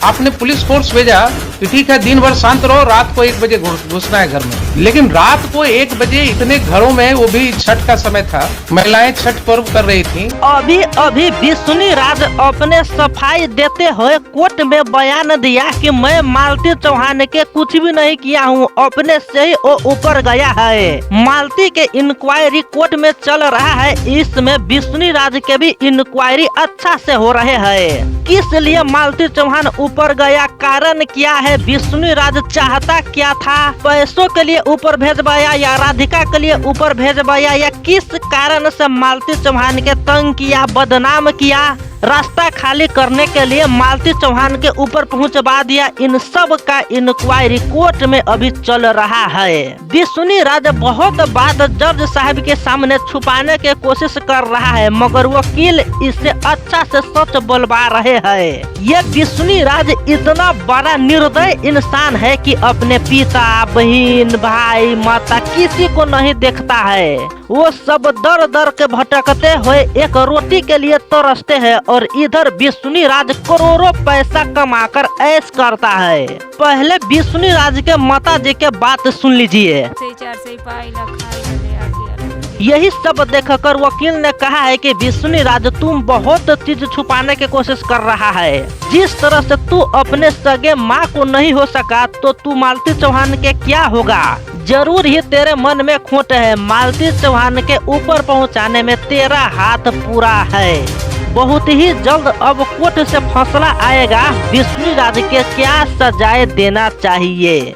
आपने police force भेजा कि ठीक है दिन भर शांत रहो, रात को 1 बजे घुसना है घर में। लेकिन रात को 1 बजे इतने घरों में, वो भी छठ का समय था, महिलाएं छठ पर्व कर रही थी। अभी विष्णु राज अपने सफाई देते हुए कोर्ट में बयान दिया कि मैं मालती चौहान के कुछ भी नहीं किया हूँ, अपने से ही वो ऊपर गया है। मालती के इंक्वायरी कोर्ट में चल रहा है, इसमें विष्णु राज के भी इंक्वायरी अच्छा से हो रहे हैं। किस लिए मालती चौहान ऊपर गया, कारण क्या है, विष्णु राज चाहता क्या था, पैसों के लिए ऊपर भेजवाया या राधिका के लिए ऊपर भेजवाया, या किस कारण से मालती चौहान के तंग किया, बदनाम किया, रास्ता खाली करने के लिए मालती चौहान के ऊपर पहुंचवा दिया, इन सब का इंक्वायरी कोर्ट में अभी चल रहा है। विष्णु राज बहुत बात जज साहब के सामने छुपाने की कोशिश कर रहा है, मगर वकील इसे अच्छा से सच बोलवा रहे हैं। ये विष्णु राज इतना बड़ा निर्दय इंसान है कि अपने पिता, बहन, भाई, माता किसी को नहीं देखता है। वो सब दर दर के भटकते हुए एक रोटी के लिए तरसते हैं, और इधर विष्णु राज करोड़ों पैसा कमाकर ऐश करता है। पहले विष्णु राज के माता जी के बात सुन लीजिए। यही सब देखकर वकील ने कहा है कि विष्णु राज तुम बहुत चीज छुपाने की कोशिश कर रहा है। जिस तरह से तू अपने सगे माँ को नहीं हो सका, तो तू मालती चौहान के क्या होगा। जरूर ही तेरे मन में खोट है, मालती चौहान के ऊपर पहुंचाने में तेरा हाथ पूरा है। बहुत ही जल्द अब कोर्ट से फैसला आएगा विष्णु राज के क्या सजाए देना चाहिए।